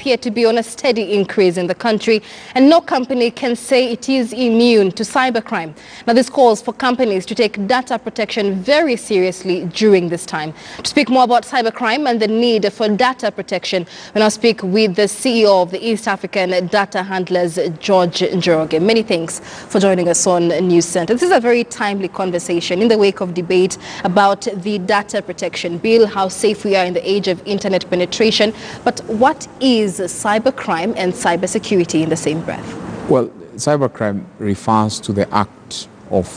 appear to be on a steady increase in the country, and no company can say it is immune to cybercrime. Now, this calls for companies to take data protection very seriously during this time. To speak more about cybercrime and the need for data protection, we now speak with the CEO of the East African Data Handlers, George Njoroge. Many thanks for joining us on News Center. This is a very timely conversation in the wake of debate about the data protection bill, how safe we are in the age of internet penetration. But what is cybercrime and cybersecurity in the same breath? Well, cybercrime refers to the act of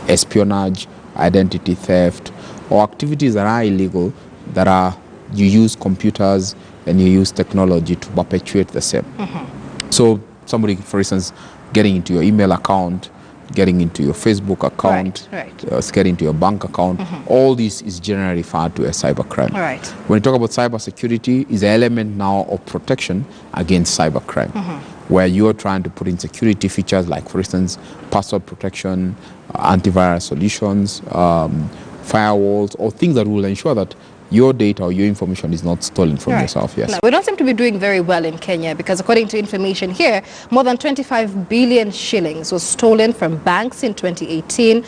espionage, identity theft, or activities that are illegal, that are you use computers and you use technology to perpetuate the same. So somebody, for instance, getting into your email account, getting into your Facebook account, getting into your bank account, all this is generally referred to as cybercrime. When you talk about cybersecurity, is an element now of protection against cybercrime, where you're trying to put in security features like, for instance, password protection, antivirus solutions, firewalls, or things that will ensure that your data or your information is not stolen from yourself. Yes. Now, we don't seem to be doing very well in Kenya because according to information here, more than 25 billion shillings was stolen from banks in 2018.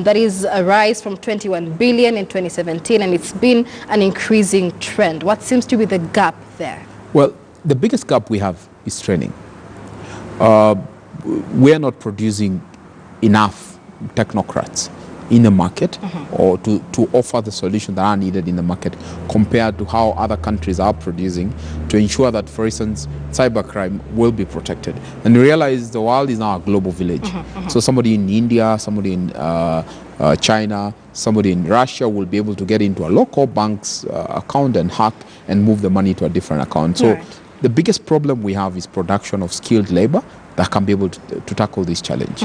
That is a rise from 21 billion in 2017, and it's been an increasing trend. What seems to be the gap there? Well, the biggest gap we have is training. We are not producing enough technocrats in the market or to offer the solutions that are needed in the market compared to how other countries are producing to ensure that, for instance, cybercrime will be protected. And realize the world is now a global village. So somebody in India, somebody in China, somebody in Russia will be able to get into a local bank's account and hack and move the money to a different account. So the biggest problem we have is production of skilled labor that can be able to tackle this challenge.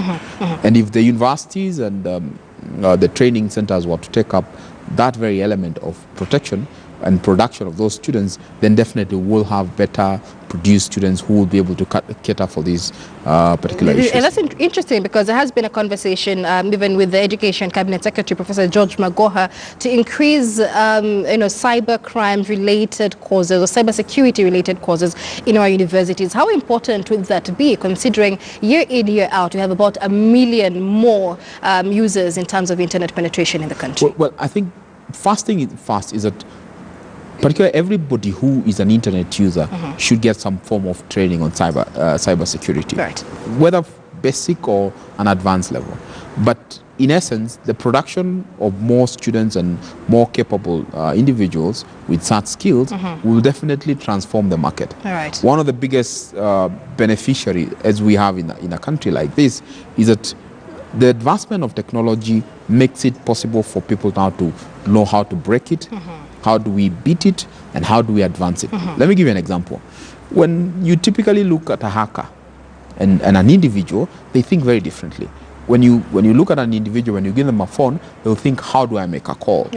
And if the universities and the training centers were to take up that very element of protection and production of those students, then definitely we'll have better produced students who will be able to cater for these particular issues. And that's interesting because there has been a conversation even with the Education Cabinet Secretary, Professor George Magoha, to increase cyber crime related courses or cyber security related courses in our universities. How important would that be, considering year in, year out, we have about 1 million more users in terms of internet penetration in the country? Well, I think first is that particularly everybody who is an internet user should get some form of training on cyber security, whether basic or an advanced level. But in essence, the production of more students and more capable individuals with such skills will definitely transform the market. One of the biggest beneficiaries, as we have in a country like this, is that the advancement of technology makes it possible for people now to know how to break it, how do we beat it, and how do we advance it. Let me give you an example. When you typically look at a hacker and an individual, they think very differently. When you look at an individual, when you give them a phone, they'll think, how do I make a call?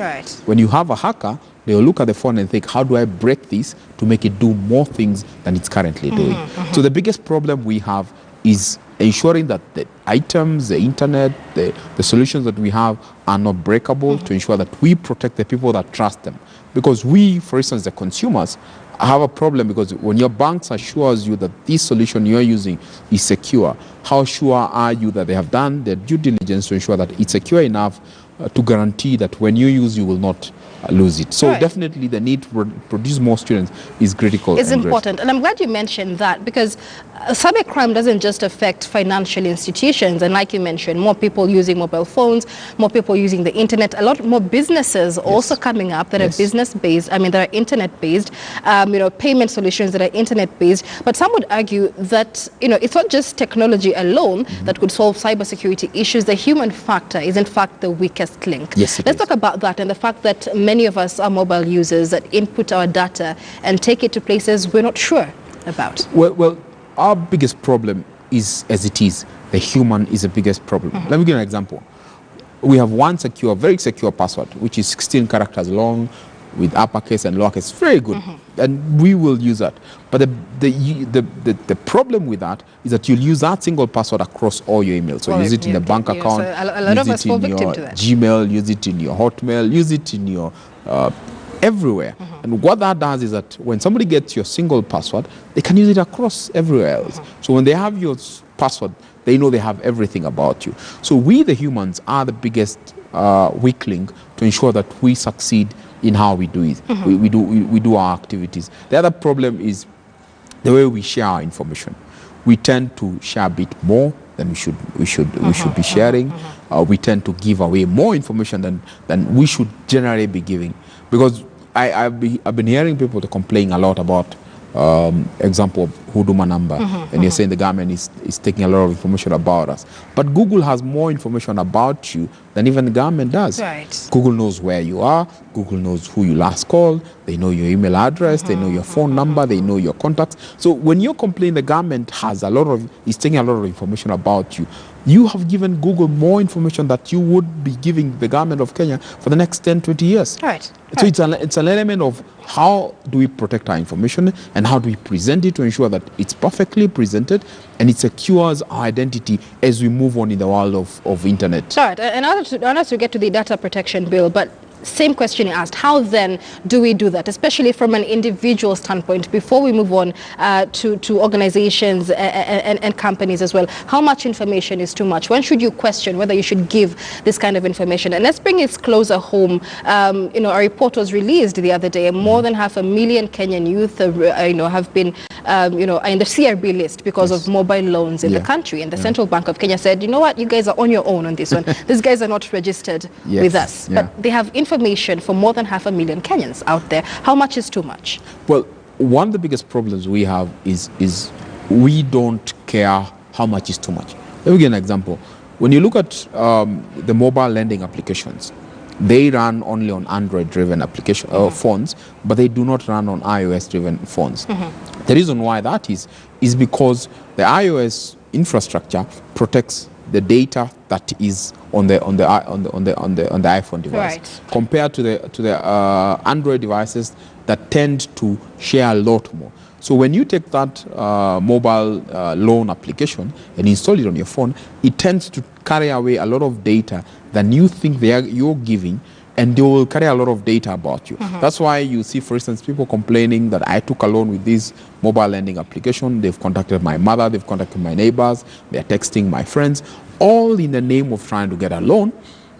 When you have a hacker, they'll look at the phone and think, how do I break this to make it do more things than it's currently doing? So the biggest problem we have is ensuring that the items, the internet, the solutions that we have are not breakable, to ensure that we protect the people that trust them. Because we, for instance, the consumers, have a problem because when your banks assures you that this solution you're using is secure, how sure are you that they have done their due diligence to ensure that it's secure enough to guarantee that when you use, you will not lose it. So definitely the need to produce more students is critical. It's important. And I'm glad you mentioned that because cybercrime doesn't just affect financial institutions. And like you mentioned, more people using mobile phones, more people using the internet, a lot more businesses also coming up that are business-based, that are internet-based, payment solutions that are internet-based. But some would argue that, it's not just technology alone that could solve cybersecurity issues. The human factor is, in fact, the weakest link. Let's talk about that and the fact that many of us are mobile users that input our data and take it to places we're not sure about. Well, our biggest problem is, as it is, the human is the biggest problem. Let me give you an example. We have one very secure password, which is 16 characters long with uppercase and lowercase. Very good. And we will use that. But the problem with that is that you'll use that single password across all your emails. So use it in the bank account, so a lot of us fall victim to that. Gmail, use it in your Hotmail, use it in your everywhere. And what that does is that when somebody gets your single password, they can use it across everywhere else. So when they have your password, they know they have everything about you. So we, the humans, are the biggest weak link to ensure that we succeed in how we do it. We do our activities. The other problem is the way we share our information. We tend to share a bit more than we should be sharing. We tend to give away more information than we should generally be giving. Because I've been hearing people to complain a lot about example of Huduma number, and you're saying the government is taking a lot of information about us. But Google has more information about you than even the government does. Right. Google knows where you are. Google knows who you last called. They know your email address. They know your phone number. They know your contacts. So when you complain the government is taking a lot of information about you, you have given Google more information that you would be giving the government of Kenya for the next 10, 20 years. Right. So it's an element of how do we protect our information and how do we present it to ensure that it's perfectly presented and it secures our identity as we move on in the world of internet. Right. And I want to get to the data protection bill, but same question you asked, how then do we do that, especially from an individual standpoint, before we move on to organizations and companies as well? How much information is too much? When should you question whether you should give this kind of information? And let's bring it closer home. A report was released the other day. More than 500,000 Kenyan youth have been in the CRB list because of mobile loans in the country. And the Central Bank of Kenya said, you know what, you guys are on your own on this one. These guys are not registered with us. But they have information for more than 500,000 Kenyans out there. How much is too much? Well, one of the biggest problems we have is we don't care how much is too much. Let me give you an example. When you look at the mobile lending applications, they run only on Android-driven application phones, but they do not run on iOS-driven phones. The reason why that is because the iOS infrastructure protects the data that is on the iPhone device, compared to the Android devices that tend to share a lot more. So when you take that mobile loan application and install it on your phone, it tends to carry away a lot of data than you think you're giving, and they will carry a lot of data about you. That's why you see, for instance, people complaining that I took a loan with this mobile lending application. They've contacted my mother, they've contacted my neighbors, they're texting my friends, all in the name of trying to get a loan.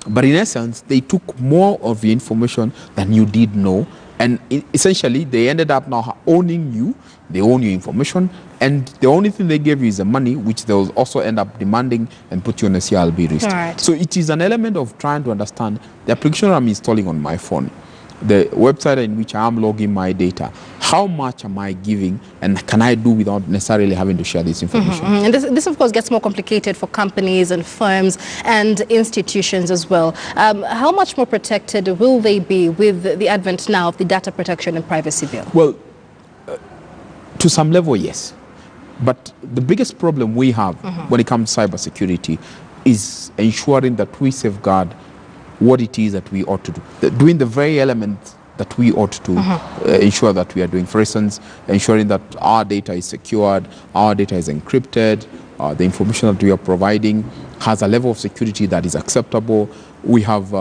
But in essence, they took more of the information than you did know. And essentially, they ended up now owning you. They own your information. And the only thing they gave you is the money, which they will also end up demanding and put you on a CLB list. Right. So it is an element of trying to understand the application I'm installing on my phone, the website in which I am logging my data, how much am I giving, and can I do without necessarily having to share this information? And this, of course, gets more complicated for companies and firms and institutions as well. How much more protected will they be with the advent now of the data protection and privacy bill? Well, to some level, yes. But the biggest problem we have when it comes to cybersecurity is ensuring that we safeguard what it is that we ought to do, doing the very element that we ought to ensure that we are doing. For instance, ensuring that our data is secured, our data is encrypted, the information that we are providing has a level of security that is acceptable. We have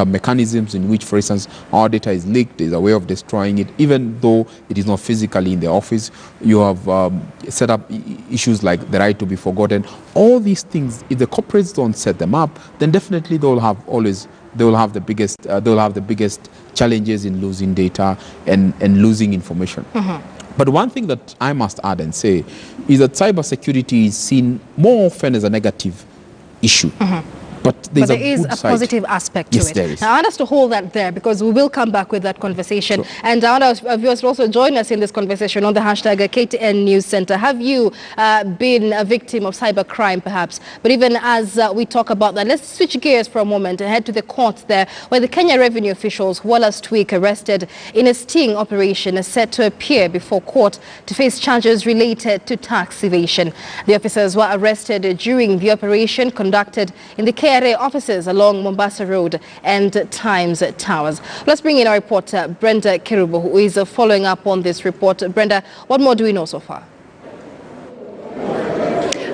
mechanisms in which, for instance, our data is leaked. There's a way of destroying it, even though it is not physically in the office. You have set up issues like the right to be forgotten. All these things, if the corporates don't set them up, then definitely they will have the biggest challenges in losing data and losing information. But one thing that I must add and say is that cybersecurity is seen more often as a negative issue. But there is a positive aspect to it. There is. Now, I want us to hold that there because we will come back with that conversation. Sure. And I want our viewers to also join us in this conversation on the hashtag KTN News Center. Have you been a victim of cybercrime, perhaps? But even as we talk about that, let's switch gears for a moment and head to the courts there, where the Kenya revenue officials who last week arrested in a sting operation are set to appear before court to face charges related to tax evasion. The officers were arrested during the operation conducted in the KRA offices along Mombasa Road and Times Towers. Let's bring in our reporter, Brenda Kirubo, who is following up on this report. Brenda, what more do we know so far?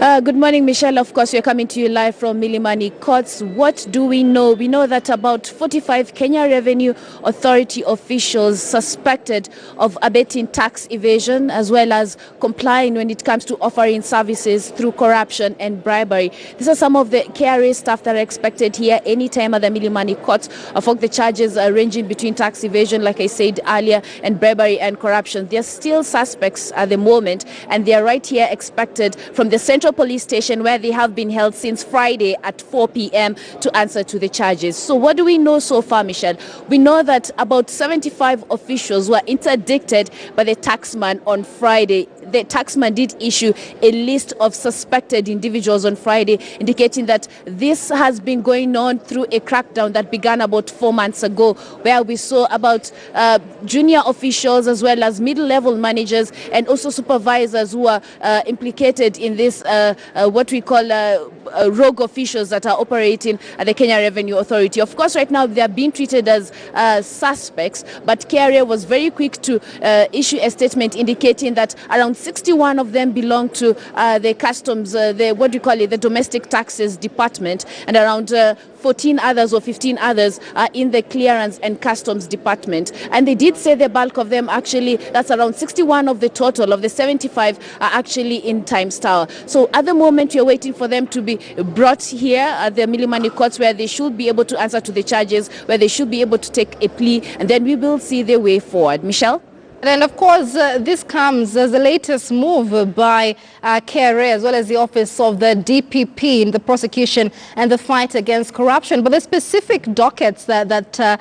Good morning, Michelle. Of course, we're coming to you live from Milimani Courts. What do we know? We know that about 45 Kenya Revenue Authority officials suspected of abetting tax evasion as well as complying when it comes to offering services through corruption and bribery. These are some of the KRA staff that are expected here anytime at the Milimani Courts. For the charges ranging between tax evasion, like I said earlier, and bribery and corruption. They're still suspects at the moment, and they are right here expected from the Central Police Station where they have been held since Friday at 4 p.m. to answer to the charges. So what do we know so far, Michelle? We know that about 75 officials were interdicted by the taxman on Friday. The taxman did issue a list of suspected individuals on Friday, indicating that this has been going on through a crackdown that began about 4 months ago, where we saw about junior officials as well as middle-level managers and also supervisors who are implicated in this, what we call rogue officials that are operating at the Kenya Revenue Authority. Of course, right now they are being treated as suspects, but KRA was very quick to issue a statement indicating that around 61 of them belong to the customs, the domestic taxes department, and around 14 others or 15 others are in the clearance and customs department. And they did say the bulk of them actually, that's around 61 of the total of the 75 are actually in Times Tower. So at the moment we are waiting for them to be brought here at the Milimani Courts, where they should be able to answer to the charges, where they should be able to take a plea, and then we will see the way forward. Michelle? And of course, this comes as the latest move by KRA as well as the Office of the DPP in the prosecution and the fight against corruption. But the specific dockets that the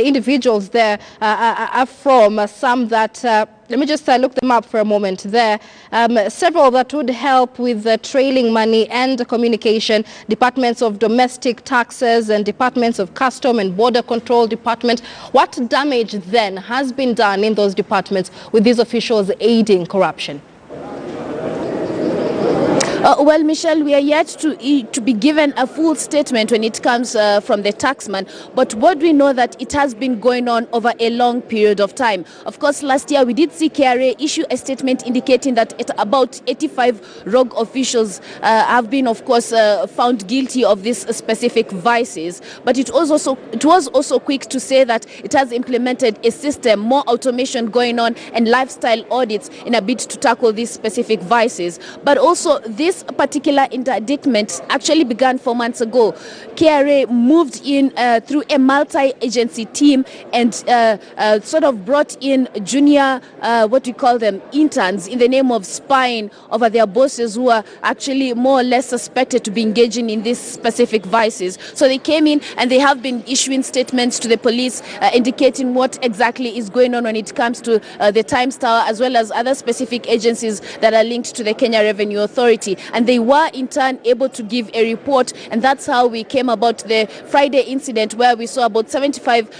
individuals there are from, some that let me just look them up for a moment there. Several that would help with the trailing money and communication, departments of domestic taxes and departments of custom and border control department. What damage then has been done in those departments with these officials aiding corruption? Well, Michelle, we are yet to be given a full statement when it comes from the taxman. But what we know that it has been going on over a long period of time. Of course, last year we did see KRA issue a statement indicating that about 85 rogue officials have been, of course, found guilty of these specific vices. But it was also quick to say that it has implemented a system, more automation going on, and lifestyle audits in a bid to tackle these specific vices. But also this particular interdictment actually began 4 months ago. KRA moved in through a multi-agency team and sort of brought in junior, interns in the name of spying over their bosses who are actually more or less suspected to be engaging in these specific vices. So they came in and they have been issuing statements to the police indicating what exactly is going on when it comes to the Times Tower as well as other specific agencies that are linked to the Kenya Revenue Authority. And they were in turn able to give a report, and that's how we came about the Friday incident where we saw about 75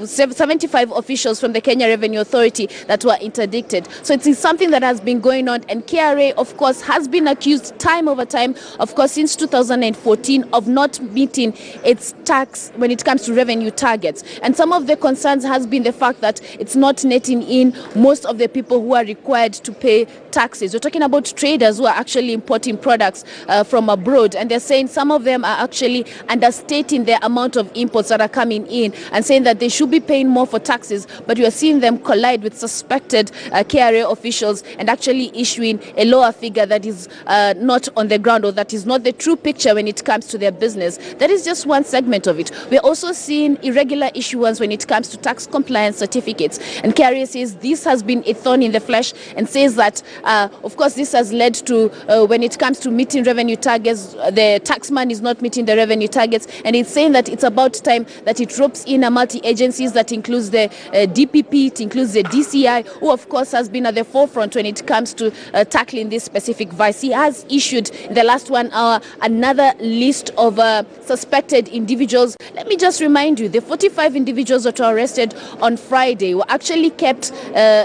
75 officials from the Kenya Revenue Authority that were interdicted. So it's something that has been going on, and KRA, of course, has been accused time over time, of course, since 2014 of not meeting its tax when it comes to revenue targets. And some of the concerns has been the fact that it's not netting in most of the people who are required to pay taxes. We're talking about traders who are actually importing products from abroad, and they're saying some of them are actually understating the amount of imports that are coming in and saying that they should be paying more for taxes, but we are seeing them collide with suspected KRA officials and actually issuing a lower figure that is not on the ground, or that is not the true picture when it comes to their business. That is just one segment of it. We're also seeing irregular issuance when it comes to tax compliance certificates, and KRA says this has been a thorn in the flesh and says that of course this has led to when it comes to meeting revenue targets, the taxman is not meeting the revenue targets, and it's saying that it's about time that it ropes in a multi-agencies that includes the DPP, it includes the DCI, who of course has been at the forefront when it comes to tackling this specific vice. He has issued in the last 1 hour another list of suspected individuals. Let me just remind you, the 45 individuals that were arrested on Friday were actually kept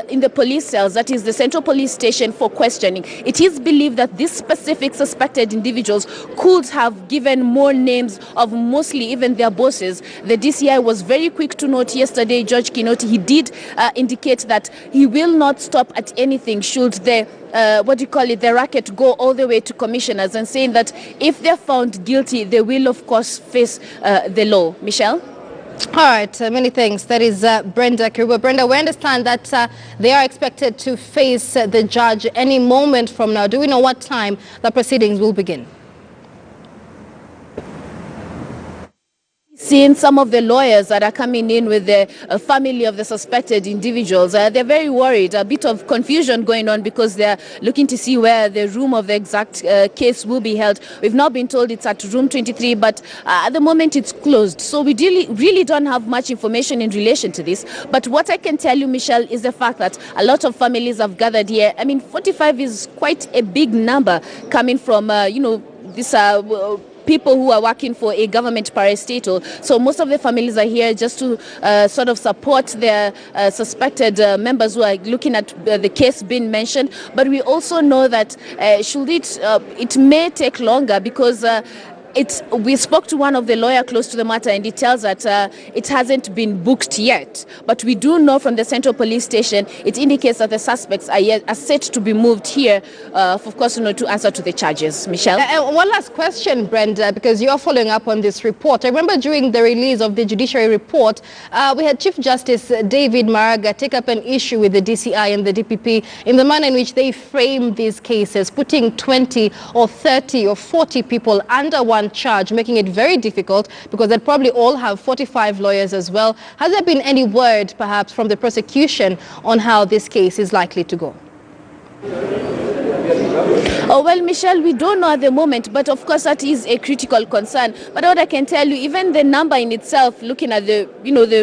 in the police cells, that is the Central Police Station station for questioning. It is believed that these specific suspected individuals could have given more names of mostly even their bosses. The DCI was very quick to note yesterday, George Kinoti, he did indicate that he will not stop at anything should the the racket go all the way to commissioners, and saying that if they're found guilty, they will of course face the law. Michelle? All right, many thanks. That is Brenda Kiruba. Brenda, we understand that they are expected to face the judge any moment from now. Do we know what time the proceedings will begin? Seeing some of the lawyers that are coming in with the family of the suspected individuals, they're very worried. A bit of confusion going on because they're looking to see where the room of the exact case will be held. We've now been told it's at room 23, but at the moment it's closed. So we really don't have much information in relation to this. But what I can tell you, Michelle, is the fact that a lot of families have gathered here. I mean, 45 is quite a big number coming from, this people who are working for a government parastatal. So most of the families are here just to sort of support their suspected members who are looking at the case being mentioned. But we also know that it may take longer because we spoke to one of the lawyers close to the matter, and he tells that it hasn't been booked yet. But we do know from the Central Police Station, it indicates that the suspects are set to be moved here, of course, to answer to the charges. Michelle? One last question, Brenda, because you're following up on this report. I remember during the release of the judiciary report, we had Chief Justice David Maraga take up an issue with the DCI and the DPP in the manner in which they framed these cases, putting 20 or 30 or 40 people under one charge, making it very difficult because they'd probably all have 45 lawyers as well. Has there been any word perhaps from the prosecution on how this case is likely to go? Oh, well, Michelle, we don't know at the moment, but of course that is a critical concern. But what I can tell you, even the number in itself, looking at the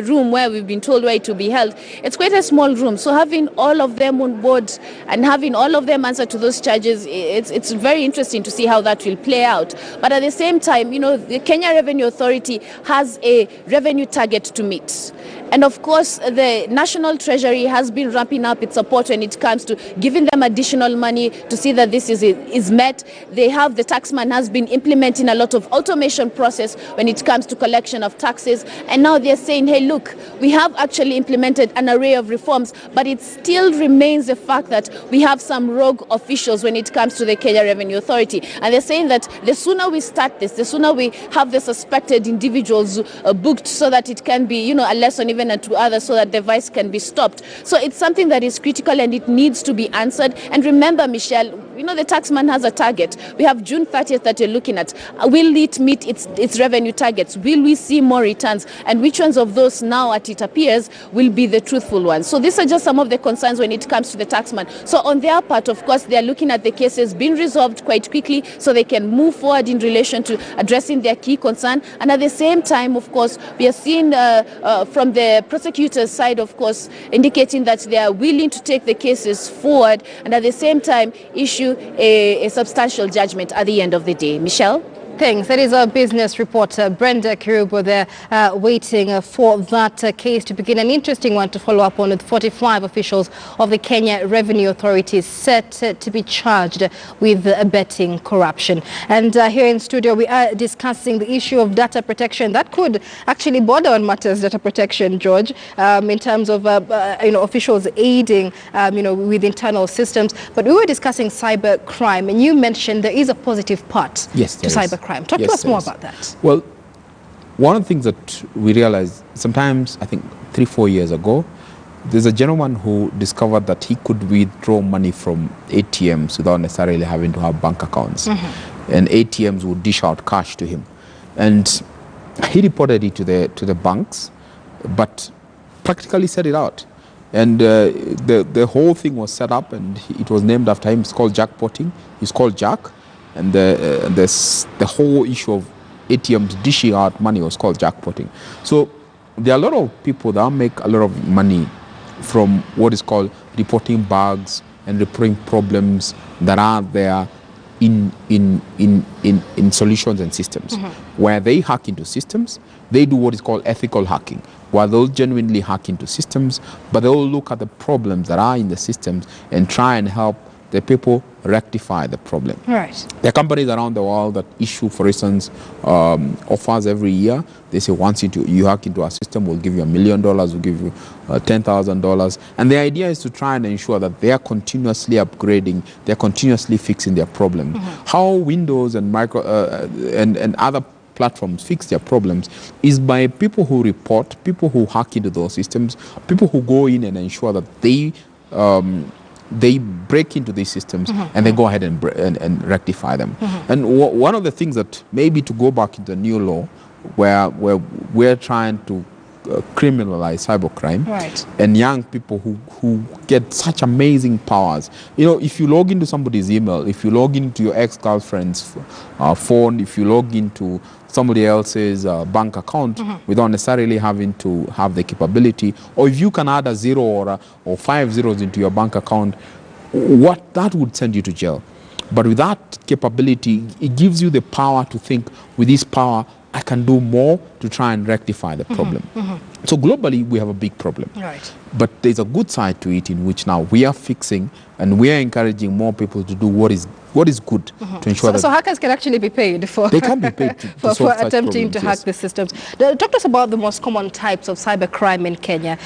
room where we've been told where it to be held, it's quite a small room. So having all of them on board and having all of them answer to those charges, it's very interesting to see how that will play out. But at the same time, the Kenya Revenue Authority has a revenue target to meet. And of course, the National Treasury has been ramping up its support when it comes to giving them additional money to see that this is met. The taxman has been implementing a lot of automation process when it comes to collection of taxes. And now they're saying, hey, look, we have actually implemented an array of reforms, but it still remains the fact that we have some rogue officials when it comes to the Kenya Revenue Authority. And they're saying that the sooner we start this, the sooner we have the suspected individuals booked so that it can be, a lesson even to others so that the vice can be stopped. So it's something that is critical and it needs to be answered. And remember, Michelle, the taxman has a target. We have June 30th that you're looking at. Will it meet its revenue targets? Will we see more returns? And which ones of those now, as it appears, will be the truthful ones? So these are just some of the concerns when it comes to the taxman. So on their part, of course, they're looking at the cases being resolved quite quickly so they can move forward in relation to addressing their key concern. And at the same time, of course, we are seeing from the prosecutor's side, of course, indicating that they are willing to take the cases forward and at the same time issue a substantial judgment at the end of the day. Michelle? Thanks. That is our business reporter, Brenda Kiruba, there waiting for that case to begin. An interesting one to follow up on, with 45 officials of the Kenya Revenue Authority set to be charged with abetting corruption. And here in studio, we are discussing the issue of data protection. That could actually border on matters data protection, George, in terms of officials aiding with internal systems. But we were discussing cybercrime, and you mentioned there is a positive part to cybercrime. Talk to us more about that. Well, one of the things that we realized sometimes, I think 3-4 years ago, there's a gentleman who discovered that he could withdraw money from ATMs without necessarily having to have bank accounts. And ATMs would dish out cash to him. And he reported it to the banks, but practically set it out. And the whole thing was set up, and it was named after him. It's called jackpotting. He's called Jack. And the whole issue of ATMs dishing out money was called jackpotting. So there are a lot of people that make a lot of money from what is called reporting bugs and reporting problems that are there in solutions and systems. Where they hack into systems, they do what is called ethical hacking, where they'll genuinely hack into systems, but they'll look at the problems that are in the systems and try and help the people rectify the problem. Right. There are companies around the world that issue, for instance, offers every year. They say once you hack into our system, we'll give you $1 million, we'll give you $10,000. And the idea is to try and ensure that they are continuously upgrading, they're continuously fixing their problem. How Windows and and other platforms fix their problems is by people who report, people who hack into those systems, people who go in and ensure that they break into these systems and they go ahead and rectify them. And one of the things that maybe to go back into the new law where we're trying to criminalize cybercrime, right, and young people who get such amazing powers. You know, if you log into somebody's email, if you log into your ex-girlfriend's phone, if you log into somebody else's bank account without necessarily having to have the capability, or if you can add a 0 or 5 zeros into your bank account, what that would send you to jail. But with that capability, it gives you the power to think, with this power, I can do more to try and rectify the problem. So globally, we have a big problem. Right. But there's a good side to it in which now we are fixing and we are encouraging more people to do what is good to ensure that... So hackers can actually be paid for... They can be paid to for attempting to hack the systems. Talk to us about the most common types of cybercrime in Kenya,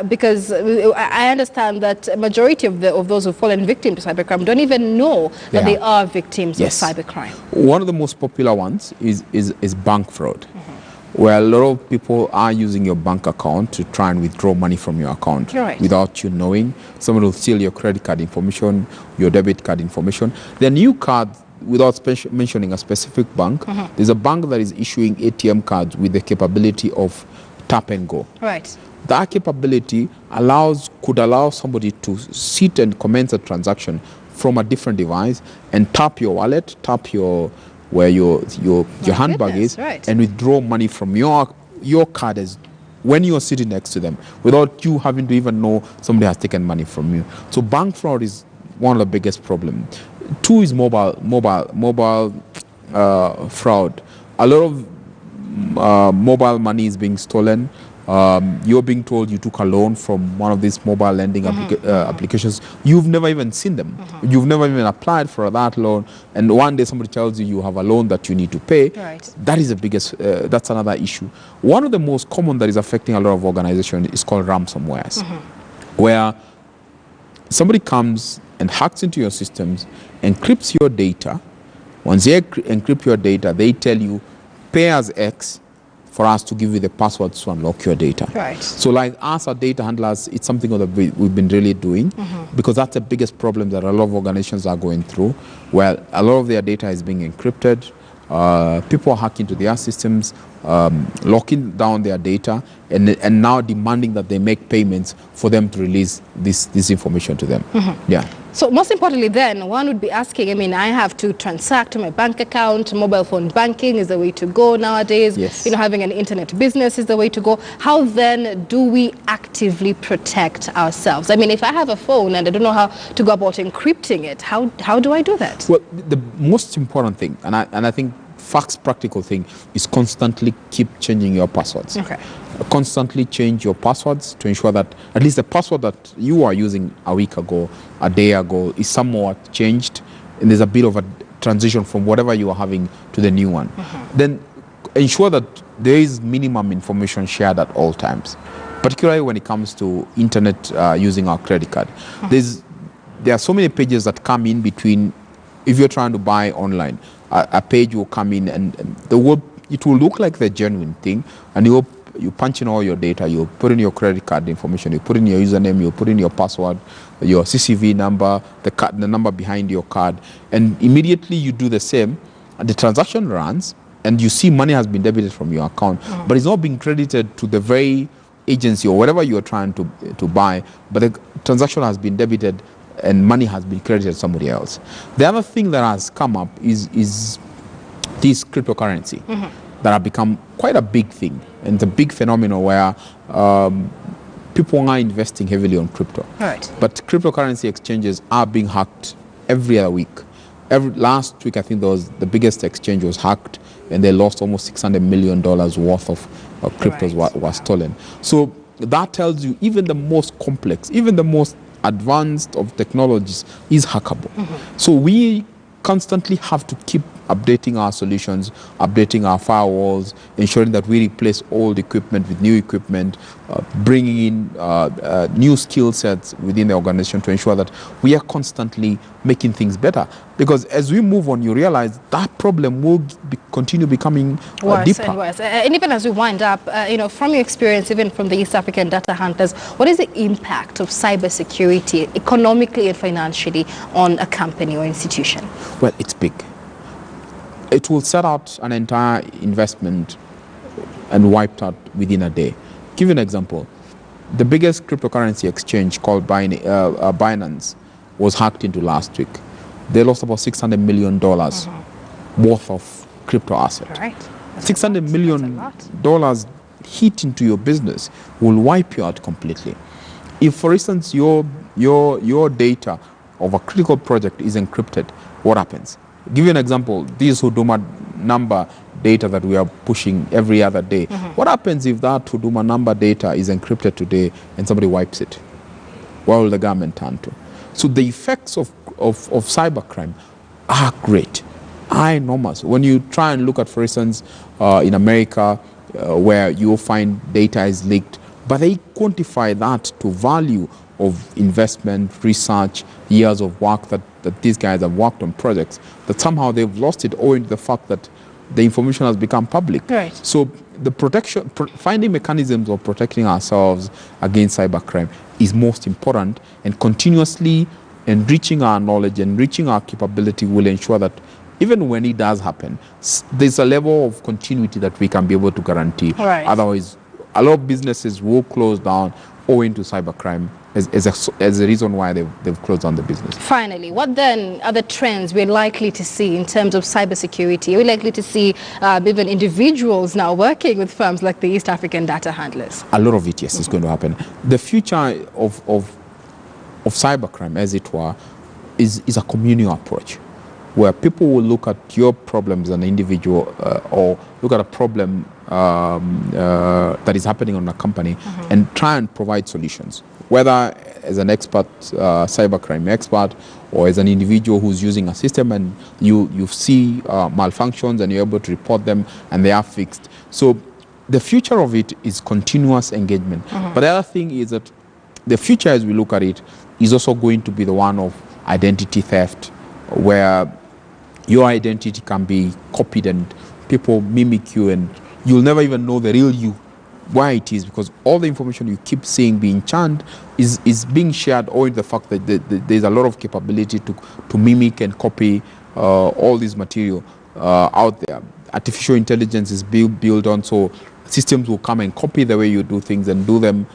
because I understand that a majority of those who've fallen victim to cybercrime don't even know that they are victims of cybercrime. One of the most popular ones is bank fraud, where a lot of people are using your bank account to try and withdraw money from your account without you knowing. Someone will steal your credit card information, your debit card information. The new card, without mentioning a specific bank, there's a bank that is issuing ATM cards with the capability of tap and go. Right. That capability could allow somebody to sit and commence a transaction from a different device and tap your wallet, tap where your handbag is, and withdraw money from your card when you're sitting next to them without you having to even know somebody has taken money from you. So bank fraud is one of the biggest problems. Two is mobile fraud. A lot of mobile money is being stolen. You're being told you took a loan from one of these mobile lending applications. You've never even seen them. You've never even applied for that loan. And one day somebody tells you you have a loan that you need to pay. Right. That is the biggest, that's another issue. One of the most common that is affecting a lot of organizations is called ransomwares, where somebody comes and hacks into your systems, encrypts your data. Once they encrypt your data, they tell you, pay us X for us to give you the passwords to unlock your data. Right. So like us, our data handlers, it's something that we've been really doing because that's the biggest problem that a lot of organizations are going through, where a lot of their data is being encrypted. People are hacking into their systems, locking down their data, and now demanding that they make payments for them to release this information to them. Yeah. So most importantly then, one would be asking, I mean, I have to transact to my bank account, mobile phone banking is the way to go nowadays. Yes. You know, having an internet business is the way to go. How then do we actively protect ourselves? I mean, if I have a phone and I don't know how to go about encrypting it, how do I do that? Well, the most important thing, and I think practical thing, is constantly keep changing your passwords. Okay. Constantly change your passwords to ensure that at least the password that you are using a week ago, a day ago, is somewhat changed, and there's a bit of a transition from whatever you are having to the new one. Then ensure that there is minimum information shared at all times, particularly when it comes to internet using our credit card. There are so many pages that come in between. If you're trying to buy online, a page will come in and it will look like the genuine thing, and you punch in all your data, you put in your credit card information, you put in your username, you put in your password, your CCV number, the number behind your card, and immediately you do the same, and the transaction runs, and you see money has been debited from your account, but it's not being credited to the very agency or whatever you are trying to buy, but the transaction has been debited and money has been credited to somebody else. The other thing that has come up is this cryptocurrency that have become quite a big thing, and it's a big phenomenon where people are investing heavily on crypto. Right. But cryptocurrency exchanges are being hacked every other week. Last week, I think the biggest exchange was hacked, and they lost almost $600 million worth of cryptos was stolen. So that tells you even the most complex, even the most advanced of technologies is hackable. So we constantly have to keep updating our solutions, updating our firewalls, ensuring that we replace old equipment with new equipment, bringing in new skill sets within the organization to ensure that we are constantly making things better. Because as we move on, you realize that problem will continue becoming worse deeper. and worse. And even as we wind up, from your experience, even from the East African data hunters, what is the impact of cybersecurity economically and financially on a company or institution? Well, it's big. It will set out an entire investment and wiped out within a day. Give you an example. The biggest cryptocurrency exchange called Binance was hacked into last week. They lost about $600 million worth of crypto assets. Right. $600 million hit into your business will wipe you out completely. If, for instance, your data of a critical project is encrypted, what happens? Give you an example. This Huduma number data that we are pushing every other day. What happens if that Huduma number data is encrypted today and somebody wipes it? What will the government turn to? So the effects of cybercrime are great, are enormous. When you try and look at, for instance, in America, where you'll find data is leaked, but they quantify that to value of investment, research, years of work that these guys have worked on projects, that somehow they've lost it owing to the fact that the information has become public. Right. So the finding mechanisms of protecting ourselves against cybercrime is most important, and continuously enriching our knowledge, enriching our capability will ensure that even when it does happen, there's a level of continuity that we can be able to guarantee. Right. Otherwise, a lot of businesses will close down owing to cybercrime as a reason why they've closed down the business. Finally, what then are the trends we're likely to see in terms of cybersecurity? Are we likely to see even individuals now working with firms like the East African data handlers? A lot of it, yes, is going to happen. The future of cybercrime, as it were, is a communal approach, where people will look at your problems as an individual or look at a problem that is happening on a company and try and provide solutions, whether as an expert, cybercrime expert, or as an individual who's using a system and you see malfunctions and you're able to report them and they are fixed. So the future of it is continuous engagement. But the other thing is that the future, as we look at it, is also going to be the one of identity theft, where your identity can be copied and people mimic you and you'll never even know the real you, why it is, because all the information you keep seeing being churned is being shared owing to the fact that there's a lot of capability to mimic and copy all this material out there. Artificial intelligence is built on, so systems will come and copy the way you do things and do them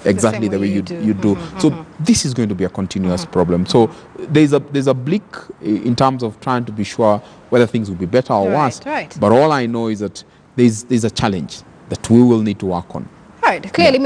exactly the way you do. So this is going to be a continuous problem. So there's a bleak in terms of trying to be sure whether things will be better or worse. Right. But all I know is that there's a challenge that we will need to work on. Right. Clearly,